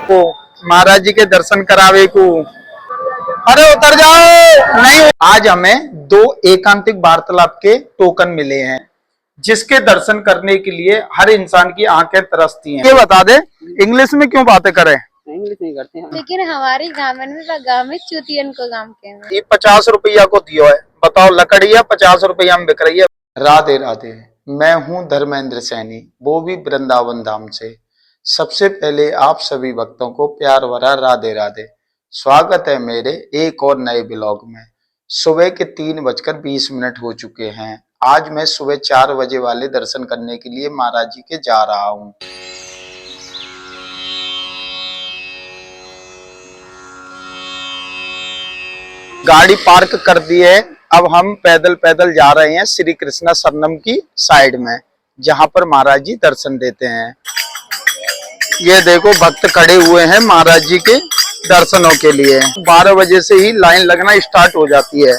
को महाराज जी के दर्शन करावे को। अरे उतर जाओ नहीं। आज हमें 2 एकांतिक वार्तालाप के टोकन मिले हैं, जिसके दर्शन करने के लिए हर इंसान की आंखें तरसती हैं। ये बता दे, इंग्लिश में क्यों बातें करें? इंग्लिश नहीं करते हैं, लेकिन हमारी गाँव में चूतियन को गाँव के ये 50 रुपया को दियो है, बताओ लकड़िया 50 रुपया में बिक रही है। राधे राधे, मैं हूँ धर्मेंद्र सैनी, वो भी वृंदावन धाम से। सबसे पहले आप सभी भक्तों को प्यार भरा राधे राधे। स्वागत है मेरे एक और नए ब्लॉग में। सुबह के 3:20 हो चुके हैं। आज मैं सुबह 4 बजे वाले दर्शन करने के लिए महाराज जी के जा रहा हूँ। गाड़ी पार्क कर दी है। अब हम पैदल पैदल जा रहे हैं श्री कृष्णा शरणम की साइड में, जहां पर महाराज जी दर्शन देते हैं। ये देखो भक्त खड़े हुए हैं महाराज जी के दर्शनों के लिए। 12 बजे से ही लाइन लगना स्टार्ट हो जाती है,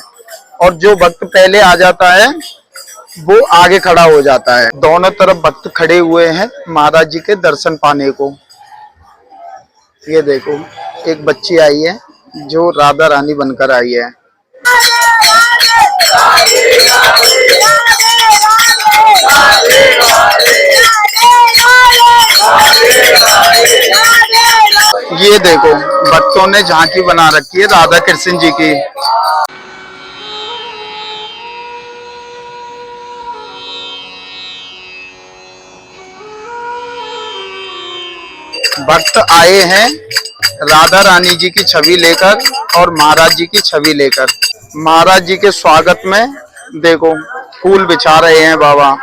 और जो भक्त पहले आ जाता है वो आगे खड़ा हो जाता है। दोनों तरफ भक्त खड़े हुए हैं महाराज जी के दर्शन पाने को। ये देखो एक बच्ची आई है जो राधा रानी बनकर आई है। ये देखो भक्तों ने झांकी बना रखी है राधा कृष्ण जी की। भक्त आए हैं राधा रानी जी की छवि लेकर और महाराज जी की छवि लेकर। महाराज जी के स्वागत में देखो फूल बिछा रहे हैं बाबा।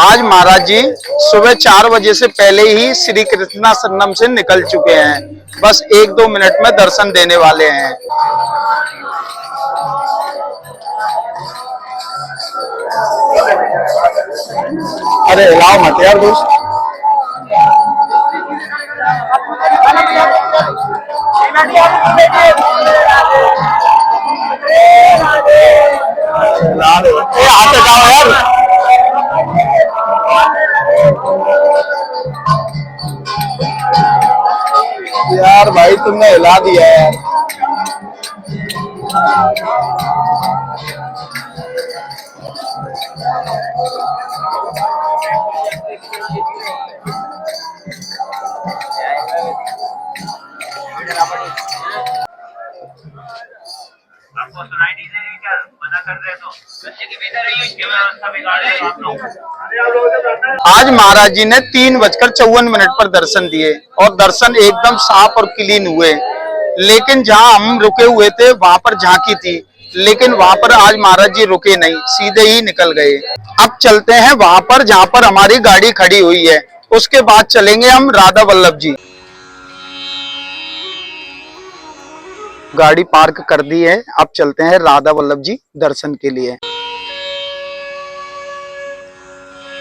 आज महाराज जी सुबह 4 बजे से पहले ही श्री कृष्णा शरणम से निकल चुके हैं। बस 1-2 मिनट में दर्शन देने वाले हैं। अरे हिलाओ मत यार दोस्त। हाथ हटाओ यार। यार भाई तुमने हिला दिया यार। आपको सुनाई नहीं दे रही क्या? मना कर रहे तो बच्चे की बेहतर है, ये व्यवस्था बिगाड़ रहे हो आप लोग। आज महाराज जी ने 3:54 पर दर्शन दिए और दर्शन एकदम साफ और क्लीन हुए। लेकिन जहां हम रुके हुए थे वहां पर झांकी थी, लेकिन वहां पर आज महाराज जी रुके नहीं, सीधे ही निकल गए। अब चलते हैं वहां पर जहां पर हमारी गाड़ी खड़ी हुई है। उसके बाद चलेंगे हम राधा वल्लभ जी। गाड़ी पार्क कर दी है। अब चलते हैं राधा वल्लभ जी दर्शन के लिए।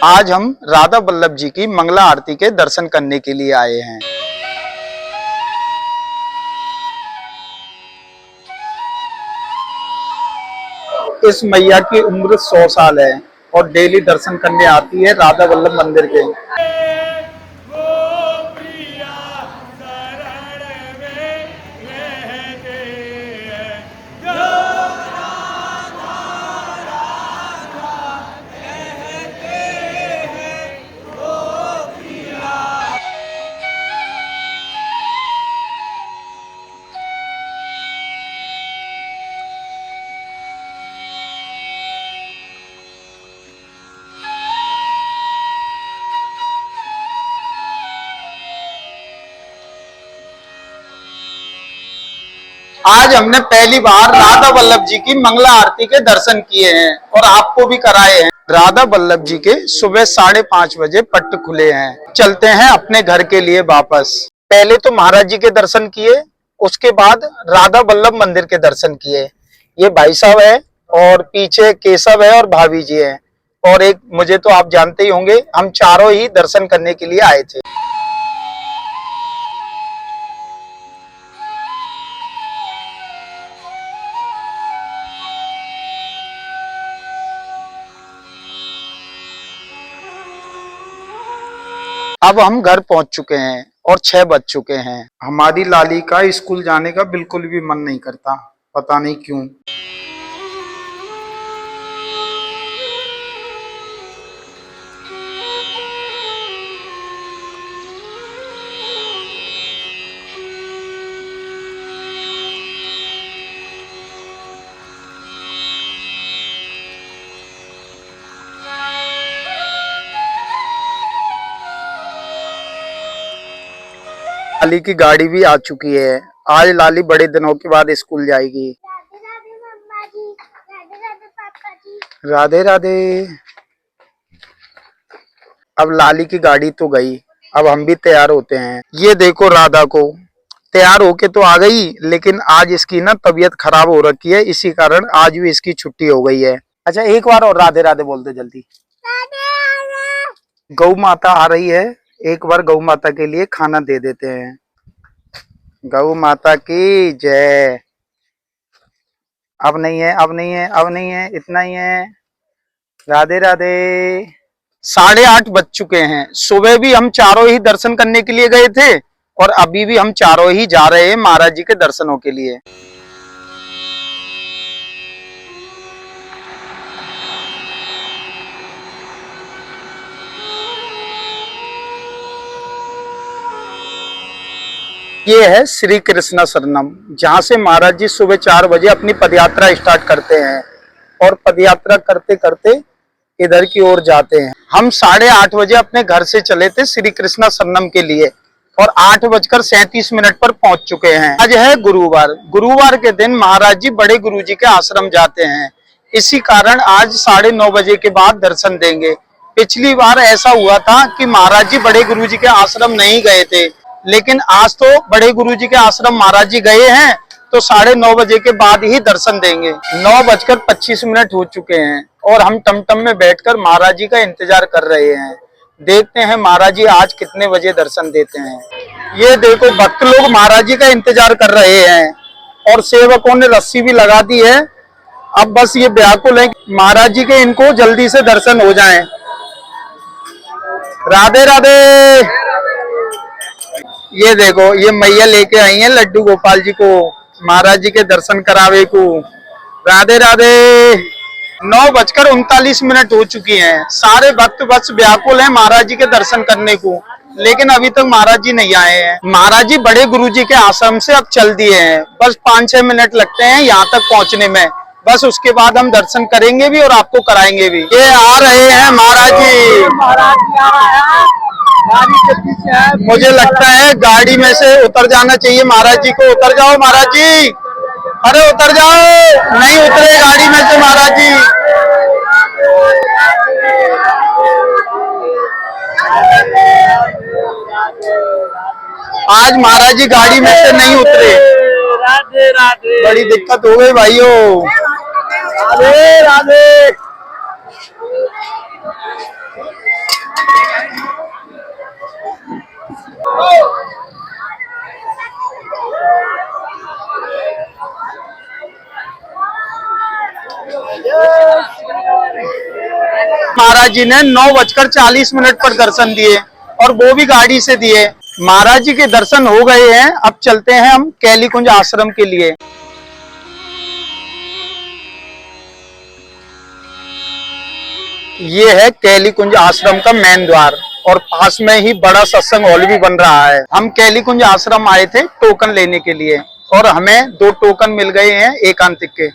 आज हम राधा वल्लभ जी की मंगला आरती के दर्शन करने के लिए आए हैं। इस मैया की उम्र 100 साल है और डेली दर्शन करने आती है राधा वल्लभ मंदिर के। आज हमने पहली बार राधा वल्लभ जी की मंगला आरती के दर्शन किए हैं और आपको भी कराए हैं। राधा वल्लभ जी के सुबह 5:30 बजे पट्ट खुले हैं। चलते हैं अपने घर के लिए वापस। पहले तो महाराज जी के दर्शन किए, उसके बाद राधा वल्लभ मंदिर के दर्शन किए। ये भाई साहब है और पीछे केशव है और भाभी जी है, और एक मुझे तो आप जानते ही होंगे। हम चारों ही दर्शन करने के लिए आए थे। अब हम घर पहुंच चुके हैं और 6 बज चुके हैं। हमारी लाली का स्कूल जाने का बिल्कुल भी मन नहीं करता, पता नहीं क्यों। लाली की गाड़ी भी आ चुकी है। आज लाली बड़े दिनों के बाद स्कूल जाएगी। राधे राधे मम्मा जी, राधे राधे पापा जी। राधे राधे। अब लाली की गाड़ी तो गई, अब हम भी तैयार होते हैं। ये देखो राधा को तैयार होके तो आ गई, लेकिन आज इसकी ना तबीयत खराब हो रखी है, इसी कारण आज भी इसकी छुट्टी हो गई है। अच्छा, एक बार और राधे राधे बोल दे जल्दी। राधे राधे। गौ माता आ रही है, एक बार गौ माता के लिए खाना दे देते हैं। गौ माता की जय। अब नहीं है, अब नहीं है, अब नहीं है, इतना ही है। राधे राधे। 8:30 बज चुके हैं। सुबह भी हम चारों ही दर्शन करने के लिए गए थे और अभी भी हम चारों ही जा रहे हैं महाराज जी के दर्शनों के लिए। ये है श्री कृष्णा शरणम, जहां से महाराज जी सुबह 4 बजे अपनी पदयात्रा स्टार्ट करते हैं और पदयात्रा करते करते इधर की ओर जाते हैं। हम 8:30 बजे अपने घर से चले थे श्री कृष्णा शरणम के लिए और 8:37 पर पहुंच चुके हैं। आज है गुरुवार। गुरुवार के दिन महाराज जी बड़े गुरु जी के आश्रम जाते हैं, इसी कारण आज 9:30 बजे के बाद दर्शन देंगे। पिछली बार ऐसा हुआ था कि महाराज जी बड़े गुरु जी के आश्रम नहीं गए थे, लेकिन आज तो बड़े गुरु जी के आश्रम महाराज जी गए हैं, तो 9:30 बजे के बाद ही दर्शन देंगे। 9:25 हो चुके हैं और हम टमटम में बैठकर महाराज जी का इंतजार कर रहे हैं। देखते हैं महाराज जी आज कितने बजे दर्शन देते हैं। ये देखो भक्त लोग महाराज जी का इंतजार कर रहे हैं और सेवकों ने रस्सी भी लगा दी है। अब बस ये व्याकुल है महाराज जी के इनको जल्दी से दर्शन हो जाएं। राधे राधे। ये देखो ये मैया लेके आई है लड्डू गोपाल जी को महाराज जी के दर्शन करावे को। राधे राधे। 9:39 हो चुकी हैं। सारे भक्त बस व्याकुल हैं महाराज जी के दर्शन करने को, लेकिन अभी तक महाराज जी नहीं आए हैं। महाराज जी बड़े गुरु जी के आश्रम से अब चल दिए हैं, बस 5-6 मिनट लगते हैं यहाँ तक पहुँचने में। बस उसके बाद हम दर्शन करेंगे भी और आपको कराएंगे भी। ये आ रहे हैं महाराज जी। गाड़ी के पीछे है। मुझे लगता है गाड़ी में से उतर जाना चाहिए महाराज जी को। उतर जाओ महाराज जी, अरे उतर जाओ। नहीं उतरे गाड़ी में से महाराज जी। आज महाराज जी गाड़ी में से नहीं उतरे। राधे राधे। बड़ी दिक्कत हो गई भाइयों। राधे राधे। महाराज जी ने 9:40 पर दर्शन दिए और वो भी गाड़ी से दिए। महाराज जी के दर्शन हो गए हैं। अब चलते हैं हम कैलीकुंज आश्रम के लिए। ये है कैलीकुंज आश्रम का मेन द्वार और पास में ही बड़ा सत्संग हॉल भी बन रहा है। हम कैलीकुंज आश्रम आए थे टोकन लेने के लिए और हमें 2 टोकन मिल गए हैं एकांतिक के।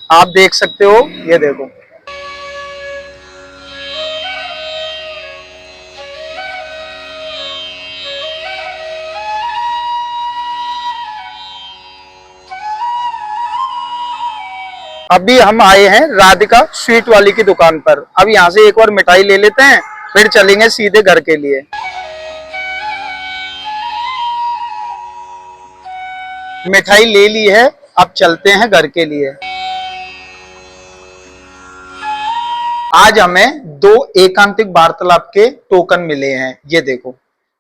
आप देख सकते हो, ये देखो। अभी हम आए हैं राधिका स्वीट वाली की दुकान पर। अब यहाँ से एक बार मिठाई ले लेते हैं, फिर चलेंगे सीधे घर के लिए। मिठाई ले ली है, अब चलते हैं घर के लिए। आज हमें 2 एकांतिक वार्तालाप के टोकन मिले हैं, ये देखो,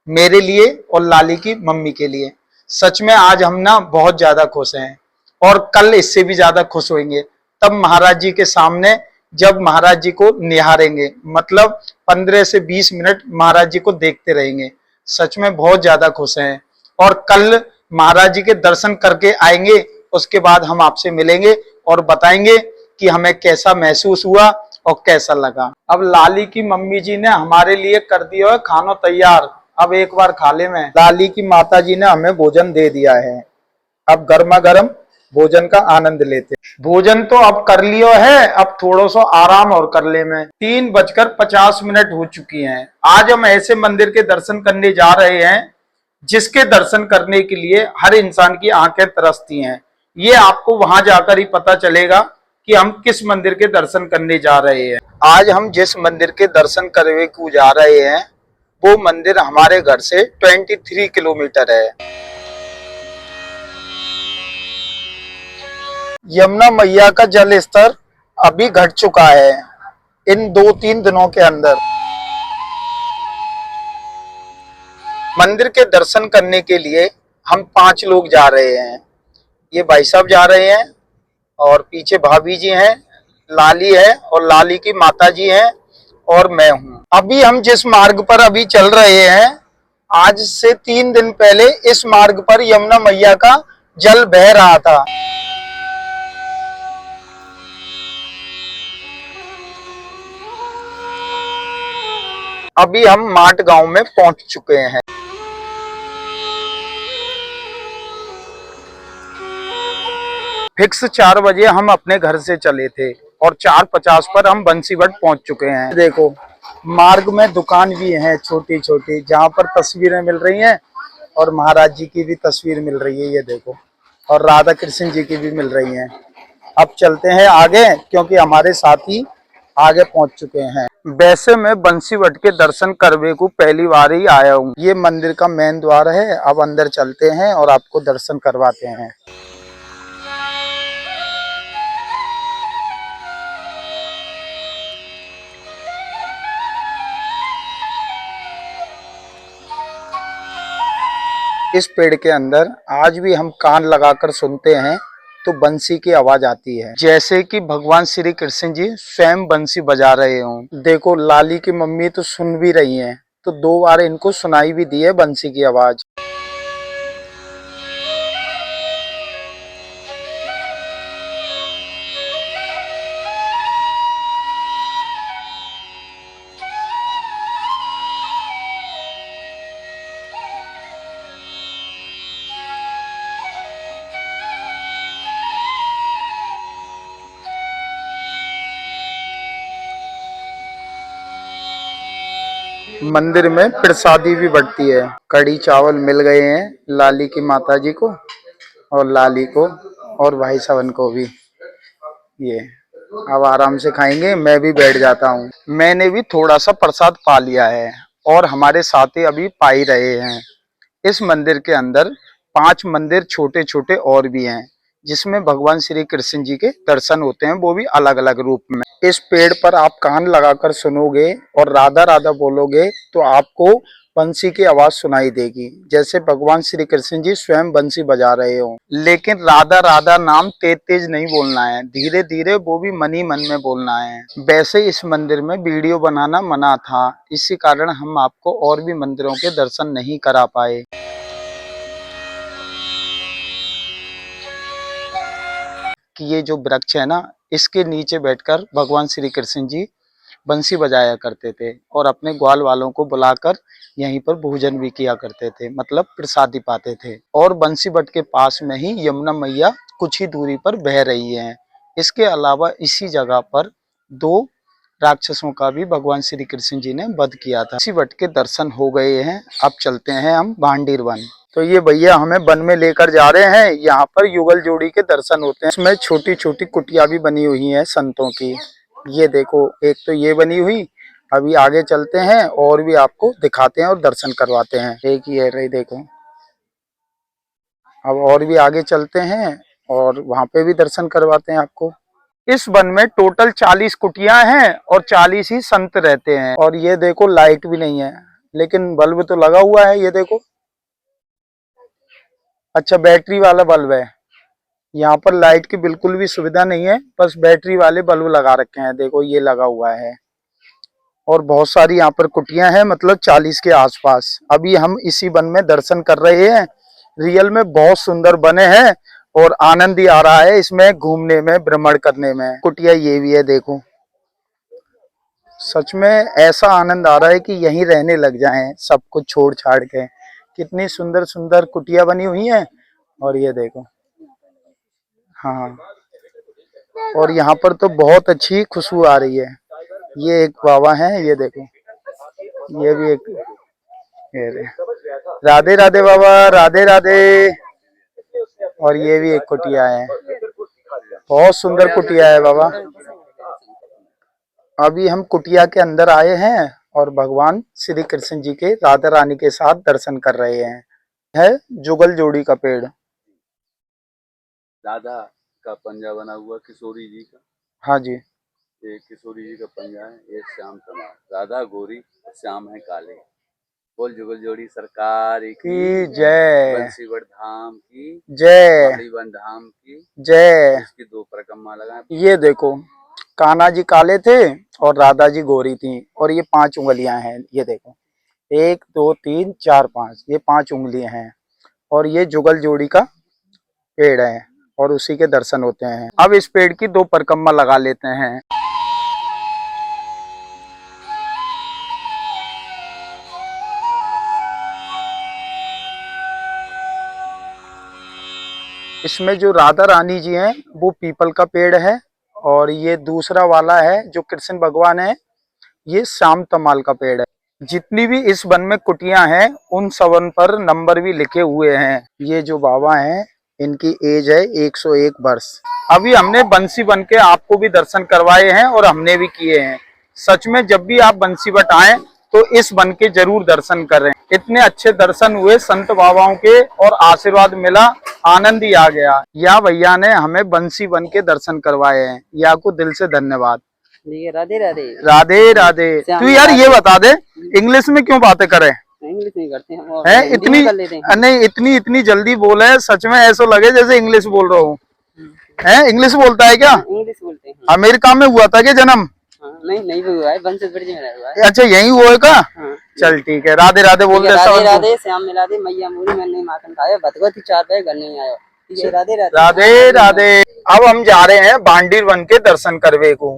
मेरे लिए और लाली की मम्मी के लिए। सच में आज हम ना बहुत ज्यादा खुश हैं और कल इससे भी ज्यादा खुश होंगे। तब महाराज जी के सामने जब महाराज जी को निहारेंगे, मतलब 15 से 20 मिनट महाराज जी को देखते रहेंगे। सच में बहुत ज्यादा खुश हैं और कल महाराज जी के दर्शन करके आएंगे। उसके बाद हम आपसे मिलेंगे और बताएंगे कि हमें कैसा महसूस हुआ और कैसा लगा। अब लाली की मम्मी जी ने हमारे लिए कर दिया है खाना तैयार, अब एक बार खा ले। में लाली की माता जी ने हमें भोजन दे दिया है, अब गर्मा गर्म भोजन का आनंद लेते। भोजन तो अब कर लियो है, अब थोड़ा सा आराम और कर ले। में 3:50 हो चुकी हैं। आज हम ऐसे मंदिर के दर्शन करने जा रहे हैं जिसके दर्शन करने के लिए हर इंसान की आंखें तरसती हैं। ये आपको वहां जाकर ही पता चलेगा कि हम किस मंदिर के दर्शन करने जा रहे हैं। आज हम जिस मंदिर के दर्शन करने को जा रहे हैं वो मंदिर हमारे घर से 23 किलोमीटर है। यमुना मैया का जल स्तर अभी घट चुका है इन 2-3 दिनों के अंदर। मंदिर के दर्शन करने के लिए हम 5 लोग जा रहे हैं। ये भाई साहब जा रहे हैं और पीछे भाभी जी हैं, लाली है और लाली की माता जी हैं और मैं हूं। अभी हम जिस मार्ग पर अभी चल रहे हैं, आज से 3 दिन पहले इस मार्ग पर यमुना मैया का जल बह रहा था। अभी हम माट गांव में पहुंच चुके हैं। फिक्स 4 बजे हम अपने घर से चले थे और 4:50 पर हम बंसीवट पहुंच चुके हैं। देखो, मार्ग में दुकान भी है छोटी छोटी, जहां पर तस्वीरें मिल रही हैं और महाराज जी की भी तस्वीर मिल रही है, ये देखो, और राधा कृष्ण जी की भी मिल रही हैं। अब चलते हैं आगे क्योंकि हमारे साथी आगे पहुंच चुके हैं। वैसे मैं बंसीवट के दर्शन करने को पहली बार ही आया हूँ। ये मंदिर का मेन द्वार है। अब अंदर चलते हैं और आपको दर्शन करवाते हैं। इस पेड़ के अंदर आज भी हम कान लगाकर सुनते हैं तो बंसी की आवाज आती है, जैसे कि भगवान श्री कृष्ण जी स्वयं बंसी बजा रहे हों। देखो, लाली की मम्मी तो सुन भी रही हैं, तो 2 बार इनको सुनाई भी दी है बंसी की आवाज। मंदिर में प्रसादी भी बढ़ती है। कड़ी चावल मिल गए हैं लाली की माता जी को और लाली को और भाई साहब को भी। ये अब आराम से खाएंगे, मैं भी बैठ जाता हूँ। मैंने भी थोड़ा सा प्रसाद पा लिया है और हमारे साथी अभी पा ही रहे हैं। इस मंदिर के अंदर 5 मंदिर छोटे छोटे और भी हैं जिसमें भगवान श्री कृष्ण जी के दर्शन होते हैं, वो भी अलग अलग रूप में। इस पेड़ पर आप कान लगाकर सुनोगे और राधा राधा बोलोगे तो आपको बंसी की आवाज सुनाई देगी, जैसे भगवान श्री कृष्ण जी स्वयं बंसी बजा रहे हो। लेकिन राधा राधा नाम तेज तेज नहीं बोलना है, धीरे धीरे, वो भी मन ही मन में बोलना है। वैसे इस मंदिर में वीडियो बनाना मना था, इसी कारण हम आपको और भी मंदिरों के दर्शन नहीं करा पाए। कि ये जो वृक्ष है ना, इसके नीचे बैठकर भगवान श्री कृष्ण जी बंसी बजाया करते थे और अपने ग्वाल वालों को बुलाकर यहीं पर भोजन भी किया करते थे, मतलब प्रसादी पाते थे। और बंसी बट के पास में ही यमुना मैया कुछ ही दूरी पर बह रही है। इसके अलावा इसी जगह पर 2 राक्षसों का भी भगवान श्री कृष्ण जी ने वध किया था। बंसी बट के दर्शन हो गए हैं, अब चलते हैं हम भांडीर वन। तो ये भैया हमें वन में लेकर जा रहे हैं। यहाँ पर युगल जोड़ी के दर्शन होते हैं। इसमें छोटी छोटी कुटिया भी बनी हुई हैं संतों की। ये देखो, एक तो ये बनी हुई। अभी आगे चलते हैं और भी आपको दिखाते हैं और दर्शन करवाते हैं। एक ही है रही, देखो। अब और भी आगे चलते हैं और वहां पे भी दर्शन करवाते हैं आपको। इस वन में टोटल 40 कुटियां हैं और 40 ही संत रहते हैं। और ये देखो, लाइट भी नहीं है लेकिन बल्ब तो लगा हुआ है। ये देखो, अच्छा बैटरी वाला बल्ब है। यहाँ पर लाइट की बिल्कुल भी सुविधा नहीं है, बस बैटरी वाले बल्ब लगा रखे हैं। देखो ये लगा हुआ है। और बहुत सारी यहाँ पर कुटियां हैं, मतलब 40 के आसपास। अभी हम इसी वन में दर्शन कर रहे हैं। रियल में बहुत सुंदर बने हैं और आनंद ही आ रहा है इसमें घूमने में, भ्रमण करने में। कुटिया ये भी है, देखो। सच में ऐसा आनंद आ रहा है कि यहीं रहने लग जाएं, सब कुछ छोड़ छाड़ के। कितनी सुंदर सुंदर कुटिया बनी हुई हैं। और ये देखो, हाँ। और यहाँ पर तो बहुत अच्छी खुशबू आ रही है। ये एक बाबा हैं, ये देखो। ये भी एक, ये राधे राधे बाबा, राधे राधे। और ये भी एक कुटिया है, बहुत सुंदर कुटिया है बाबा। अभी हम कुटिया के अंदर आए हैं और भगवान श्री कृष्ण जी के राधा रानी के साथ दर्शन कर रहे हैं। है जुगल जोड़ी का पेड़। राधा का पंजा बना हुआ किशोरी जी का। हाँ जी। ये किशोरी जी का पंजा है, ये श्याम तमाम। राधा गोरी, श्याम है काले। बोल जुगल जोड़ी सरकार की जय, बंसीवर धाम की जय, मालीवन धाम की जय। इसकी 2 परिक्रमा लगाए। ये देखो, कान्हा जी काले थे और राधा जी गोरी थी। और ये 5 उंगलियां हैं। ये देखो, 1 2 3 4 5, ये 5 उंगलियां हैं। और ये जुगल जोड़ी का पेड़ है और उसी के दर्शन होते हैं। अब इस पेड़ की 2 परिक्रमा लगा लेते हैं। इसमें जो राधा रानी जी हैं वो पीपल का पेड़ है। और ये दूसरा वाला है जो कृष्ण भगवान है, ये श्याम तमाल का पेड़ है। जितनी भी इस वन में कुटियां हैं उन सबन पर नंबर भी लिखे हुए हैं। ये जो बाबा हैं इनकी एज है 101 वर्ष। अभी हमने बंसी वन के आपको भी दर्शन करवाए हैं और हमने भी किए हैं। सच में जब भी आप बंसीवट आए तो इस वन के जरूर दर्शन करें। इतने अच्छे दर्शन हुए संत बाबाओं के और आशीर्वाद मिला, आनंद ही आ गया। या भैया ने हमें बंसी वन के दर्शन करवाए हैं, या को दिल से धन्यवाद। राधे राधे। राधे राधे। तू यार ये बता दे, इंग्लिश में क्यों बातें करे? इंग्लिश नहीं करते हम, और है हिंदी इतनी में कर लेते हैं। नहीं, इतनी जल्दी बोले, सच में ऐसा लगे जैसे इंग्लिश बोल रहा हूँ। है इंग्लिश बोलता है क्या? इंग्लिश बोलते हैं। अमेरिका में हुआ था क्या जन्म? हाँ, नहीं हुआ है, बंसीपुर में हुआ है। अच्छा यही हुआ है का? हाँ। चल ठीक है, राधे राधे बोल दे। राधे राधे, श्याम में राधे, मैया मोरी मैंने माखन खाया, भगवती 4 पे घर नहीं आया। ठीक है, राधे राधे। राधे राधे। अब हम जा रहे हैं भांडीर वन के दर्शन करवे को।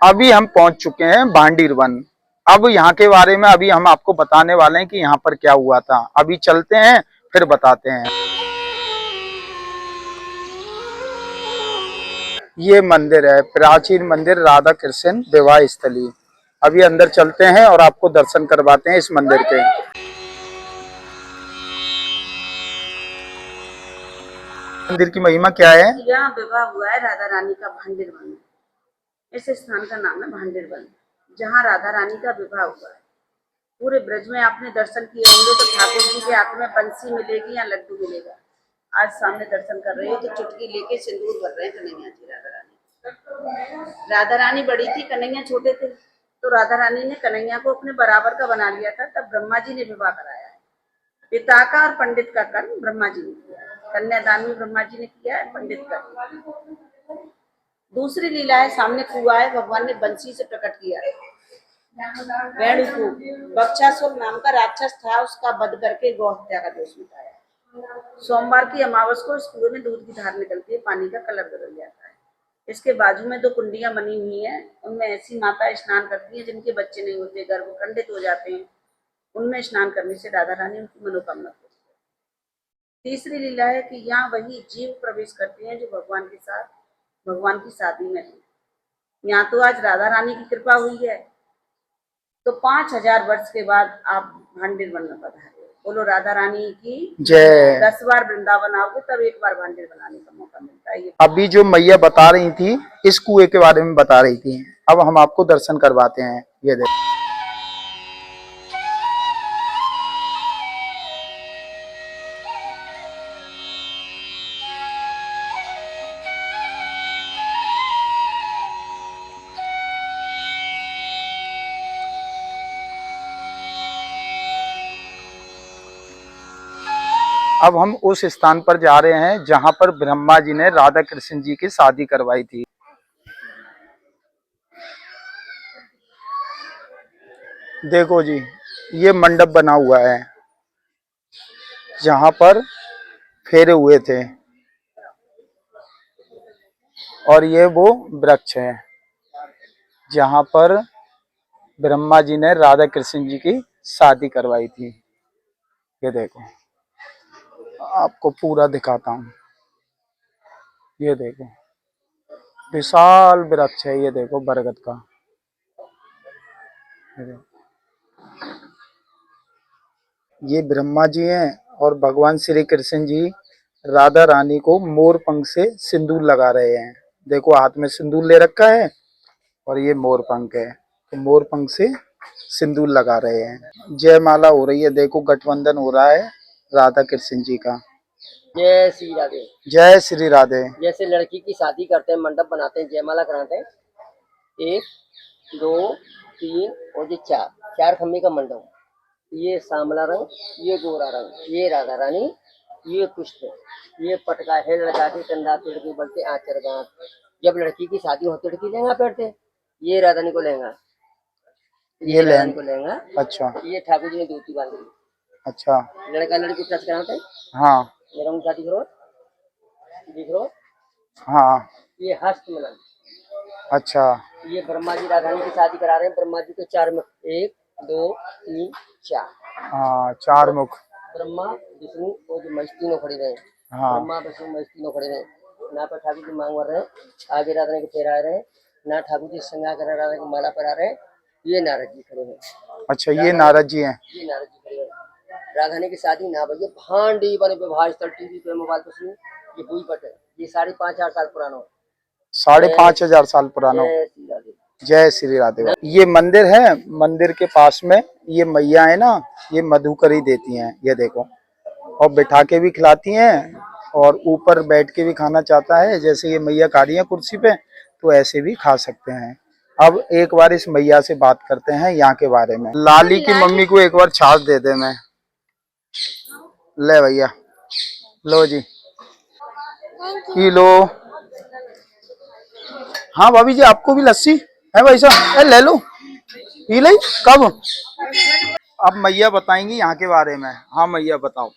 अभी हम पहुंच चुके हैं भांडीर वन। अब यहाँ के बारे में अभी हम आपको बताने वाले हैं कि यहाँ पर क्या हुआ था। अभी चलते हैं फिर बताते हैं। ये मंदिर है, प्राचीन मंदिर राधा कृष्ण विवाह स्थली। अभी अंदर चलते हैं और आपको दर्शन करवाते हैं इस मंदिर के। मंदिर की महिमा क्या है? यहाँ विवाह हुआ है राधा रानी का भांडीर वन में। इस स्थान का नाम है भांडीर वन, जहाँ राधा रानी का विवाह हुआ है। पूरे ब्रज में आपने दर्शन किए होंगे तो ठाकुर जी के हाथ में बंसी मिलेगी या लड्डू मिलेगा। आज सामने दर्शन कर रहे हो तो चुटकी लेके सिंदूर भर रहे हैं कन्हैया जी। राधा रानी बड़ी थी, कन्हैया छोटे थे, तो राधा रानी ने कन्हैया को अपने बराबर का बना लिया था। तब ब्रह्मा जी ने विवाह कराया है। पिता का और पंडित का कर्म ब्रह्मा जी ने किया है। कन्यादान भी ब्रह्मा जी ने किया है, पंडित का। दूसरी लीला है, सामने कुआं है, भगवान ने बंसी से प्रकट किया है। वेणु को बक्षासुर नाम का राक्षस था, उसका वध करके गौ हत्या का दोष मिटाया। सोमवार की अमावस को इस कुएं में दूध की धार निकलती है, पानी का कलर बदल जाता है। इसके बाजू में 2 कुंडियां बनी हुई हैं, उनमें ऐसी माता स्नान करती है जिनके बच्चे नहीं होते, गर्भ खंडित हो जाते हैं। उनमें स्नान करने से राधा रानी उनकी मनोकामना पूरी करती है। तीसरी लीला है कि यहाँ वही जीव प्रवेश करते हैं जो भगवान के साथ भगवान की शादी में है। यहाँ तो आज राधा रानी की कृपा हुई है तो 5000 वर्ष के बाद आप भांडीर बनना पधारे। बोलो राधा रानी की जय। 10 बार वृंदावन आओगे तब एक बार भांडीर बनाने का मौका मिलता है। ये अभी जो मैया बता रही थी इस कुएं के बारे में बता रही थी, अब हम आपको दर्शन करवाते हैं। ये देखो, अब हम उस स्थान पर जा रहे हैं जहां पर ब्रह्मा जी ने राधा कृष्ण जी की शादी करवाई थी। देखो जी, ये मंडप बना हुआ है जहां पर फेरे हुए थे, और ये वो वृक्ष है जहां पर ब्रह्मा जी ने राधा कृष्ण जी की शादी करवाई थी। ये देखो, आपको पूरा दिखाता हूँ। ये देखो, विशाल वृक्ष है। ये देखो, बरगद का। ये देखो, ये ब्रह्मा जी हैं और भगवान श्री कृष्ण जी राधा रानी को मोर पंख से सिंदूर लगा रहे हैं। देखो, हाथ में सिंदूर ले रखा है और ये मोर पंख है, तो मोर पंख से सिंदूर लगा रहे हैं। जयमाला हो रही है। देखो, गठबंधन हो रहा है राधा कृष्ण जी का। जय श्री राधे। जय श्री राधे। जैसे लड़की की शादी करते हैं, मंडप बनाते हैं, जयमाला कराते हैं, 1 2 3 और ये 4 खम्भे का मंडप। ये सांवला रंग, ये गोरा रंग, ये राधा रानी, ये पुष्प, ये पटका है लड़का के कंधा पेड़ के बलते आचर गांठ। जब लड़की की शादी होती लड़की लहंगा पहनते, ये राधा रानी को लहंगा, ये राधा रानी को लहंगा। अच्छा ये ठाकुर जी ने धोती बांधी। अच्छा। लड़का लड़की टच कराते हैं। हाँ ये रंग शादी करो, दिख रो, हाँ। ये हस्त मिलन। अच्छा। ये ब्रह्मा जी राधा रानी की शादी करा रहे हैं। ब्रह्मा जी के 4 मुख, 1 2 3 4। हाँ, 4 मुख। ब्रह्मा विष्णु और जो महेश तीनों खड़े रहे। हाँ। ब्रह्मा विष्णु महेश तीनों खड़े रहे। ना पर ठाकुर जी मांग भर रहे हैं, आगे राधा रानी को फेरा रहे हैं, ना ठाकुर जी श्रृंगार कर राधा की माला पहरा रहे हैं। ये नारद जी खड़े हैं। अच्छा, ये नारद जी हैं। ये नारद जी खड़े हैं। राधा रानी की शादी ना भैया भांडी बने विवाह स्थल टीवी पे मोबाइल पर सुनी। ये हुई पट है, ये 5,500 साल पुराना हो। 5,500 साल पुराना। जय श्री राधे। जय श्री राधे। ये मंदिर है, मंदिर के पास में ये मैया है ना, ये मधुकरी देती हैं। ये देखो, और बिठा के भी खिलाती हैं, और ऊपर बैठ के भी खाना चाहता है, जैसे ये मैया खा रही है कुर्सी पे, तो ऐसे भी खा सकते हैं। अब एक बार इस मैया से बात करते हैं यहाँ के बारे में। लाली की मम्मी को एक बार छाछ दे दे। मैं ले भैया, लो जी, पी लो। हाँ भाभी जी, आपको भी लस्सी है भाई साहब? ले लो, पी ली। कब? अब मैया बताएंगी यहाँ के बारे में। हाँ मैया बताओ।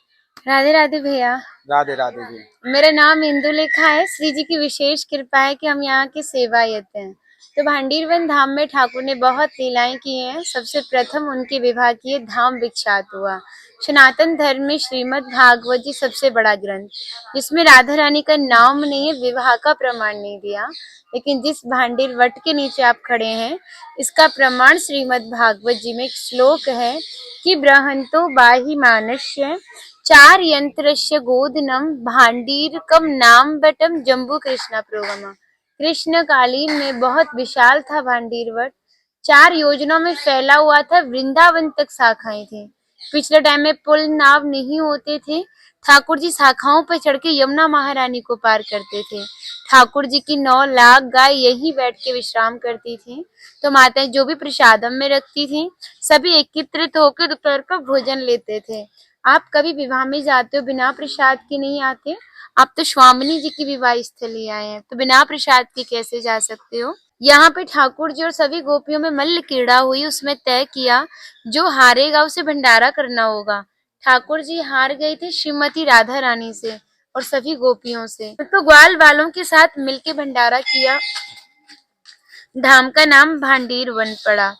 राधे राधे भैया। राधे राधे जी। मेरा नाम इंदु लेखा है। श्री जी की विशेष कृपा है कि हम यहाँ के सेवायत हैं। तो भांडीरवन धाम में ठाकुर ने बहुत लीलाएं की हैं। सबसे प्रथम उनके विवाह किए धाम विख्यात हुआ। सनातन धर्म में श्रीमद् भागवत जी सबसे बड़ा ग्रंथ, जिसमें राधा रानी का नाम नहीं है, विवाह का प्रमाण नहीं दिया, लेकिन जिस भांडीर वट के नीचे आप खड़े हैं, इसका प्रमाण श्रीमद् भागवत जी में एक श्लोक है कि बृहंतो बाहि मानस्य 4 यंत्रस्य गोधनम भांडीरकम नाम बटम जम्बू कृष्णा प्रोगमा। कृष्ण कालीन में बहुत विशाल था भांडीर वट, 4 योजनों में फैला हुआ था, वृंदावन तक शाखाएं थी। पिछले टाइम में पुल नाव नहीं होते थे, ठाकुर जी शाखाओं पर चढ़ के यमुना महारानी को पार करते थे। ठाकुर जी की 9 लाख गाय यही बैठ के विश्राम करती थी। तो माताएं जो भी प्रसादम में रखती थी, सभी एकत्रित होकर दोपहर का भोजन लेते थे। आप कभी विवाह में जाते हो बिना प्रसाद के नहीं आते? आप तो स्वामिनी जी की विवाह स्थली आए हैं, तो बिना प्रसाद के कैसे जा सकते हो? यहाँ पे ठाकुर जी और सभी गोपियों में मल्ल क्रीड़ा हुई। उसमें तय किया जो हारेगा उसे भंडारा करना होगा। ठाकुर जी हार गए थे श्रीमती राधा रानी से और सभी गोपियों से, तो ग्वाल वालों के साथ मिलके भंडारा किया। धाम का नाम भांडीर वन पड़ा।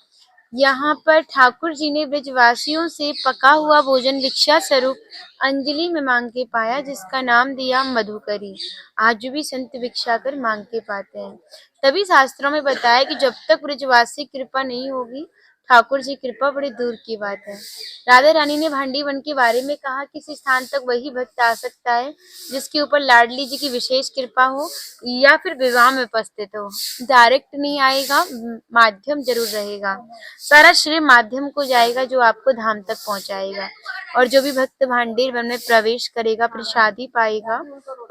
यहाँ पर ठाकुर जी ने ब्रजवासियों से पका हुआ भोजन भिक्षा स्वरूप अंजलि में मांग के पाया, जिसका नाम दिया मधुकरी। आज भी संत भिक्षा कर मांग के पाते हैं। तभी शास्त्रों में बताया कि जब तक ब्रजवासी कृपा नहीं होगी, ठाकुर जी कृपा बड़ी दूर की बात है। राधा रानी ने भांडी वन के बारे में कहा कि इस स्थान तक वही भक्त आ सकता है जिसके ऊपर लाडली जी की विशेष कृपा हो या फिर विवाह में उपस्थित हो। डायरेक्ट नहीं आएगा, माध्यम जरूर रहेगा। सारा श्रेय माध्यम को जाएगा जो आपको धाम तक पहुंचाएगा। और जो भी भक्त भांडीर वन में प्रवेश करेगा प्रसादी पाएगा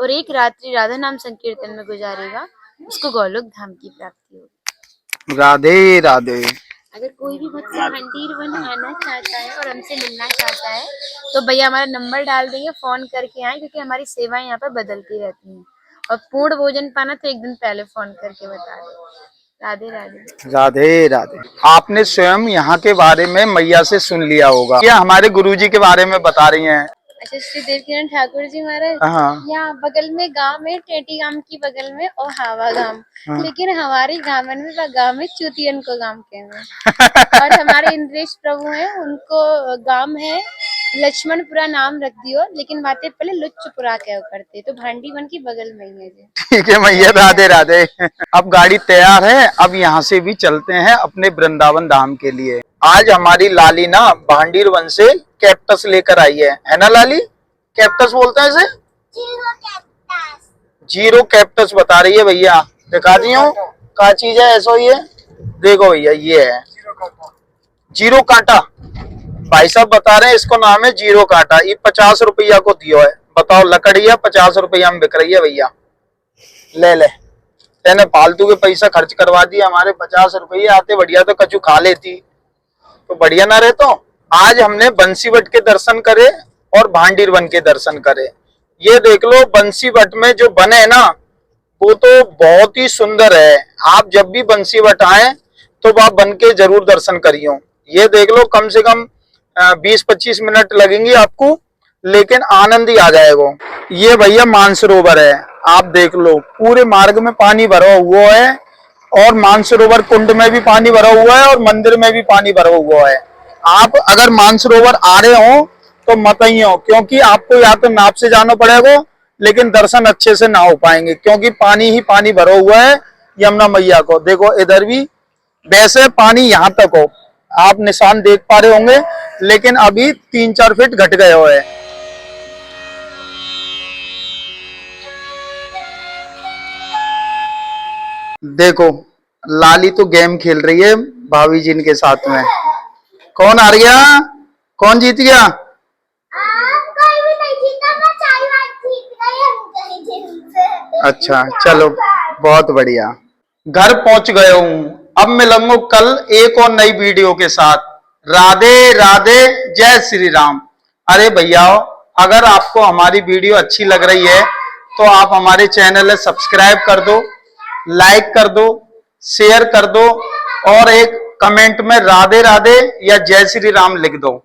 और एक रात्रि राधा नाम संकीर्तन में गुजारेगा, उसको गोलोक धाम की प्राप्ति होगी। राधे राधे। अगर कोई भी भक्त भांडीर वन आना चाहता है और हमसे मिलना चाहता है तो भैया हमारा नंबर डाल देंगे, फोन करके आए, क्योंकि हमारी सेवाएं यहाँ पर बदलती रहती हैं। और पूर्ण भोजन पाना तो एक दिन पहले फोन करके बता दो। राधे राधे। राधे राधे। आपने स्वयं यहाँ के बारे में मैया से सुन लिया होगा, क्या हमारे गुरुजी के बारे में बता रही हैं। अच्छा, श्री देवकिरण ठाकुर जी महाराज हाँ। यहाँ बगल में गांव में टेटी गांव की बगल में और हावा गांव, लेकिन हमारे गांव में गांव में चूतियन को गांव के हैं। और हमारे इंद्रेश प्रभु हैं, उनको गांव है लक्ष्मणपुरा नाम रख दियो, लेकिन बातें पहले लुच्चपुरा क्या करते, तो भांडी वन की बगल में ही है जी। ठीक है मैया, राधे राधे। अब गाड़ी तैयार है, अब यहाँ से भी चलते हैं अपने वृंदावन धाम के लिए। आज हमारी लाली ना भांडीर वन से कैक्टस लेकर आई है ना लाली? कैक्टस बोलते हैं इसे? जीरो कैक्टस बता रही है भैया, दिखा दी हूँ क्या चीज है। ऐसा ही है, देखो भैया ये है जीरो कांटा। भाई साहब बता रहे हैं इसको नाम है जीरो कांटा। ये 50 रुपया को दियो है, बताओ लकड़िया 50 रुपया में बिक रही है भैया। ले ले, तेने फालतू के पैसा खर्च करवा दिया हमारे। 50 रुपये आते बढ़िया तो कचू खा लेती तो बढ़िया ना रहता। आज हमने बंसीवट के दर्शन करे और भांडीर वन के दर्शन करे। ये देख लो बंसीवट में जो बने है ना वो तो बहुत ही सुंदर है। आप जब भी बंसीवट आए तो आप बन के जरूर दर्शन करियो। ये देख लो कम से कम 20-25 मिनट लगेंगे आपको, लेकिन आनंद ही आ जाएगा। ये भैया मानसरोवर है, आप देख लो पूरे मार्ग में पानी भरा हुआ है और मानसरोवर कुंड में भी पानी भरा हुआ है और मंदिर में भी पानी भरा हुआ है। आप अगर मानसरोवर आ रहे हो तो मत ही हो, क्योंकि आपको या तो नाव से जाना पड़ेगा, लेकिन दर्शन अच्छे से ना हो पाएंगे क्योंकि पानी ही पानी भरा हुआ है यमुना मैया को। देखो इधर भी वैसे पानी यहाँ तक हो, आप निशान देख पा रहे होंगे, लेकिन अभी 3-4 फीट घट गए हुए हैं। देखो लाली तो गेम खेल रही है भाभी जी के साथ में। कौन हार गया, कौन जीत गया? कोई भी नहीं जीता, मैं 4 बार जीत गई। अच्छा चलो बहुत बढ़िया। घर पहुंच गए हूँ, अब मिलूंगा कल एक और नई वीडियो के साथ। राधे राधे, जय श्री राम। अरे भैया अगर आपको हमारी वीडियो अच्छी लग रही है तो आप हमारे चैनल को सब्सक्राइब कर दो, लाइक कर दो, शेयर कर दो और एक कमेंट में राधे राधे या जय श्री राम लिख दो।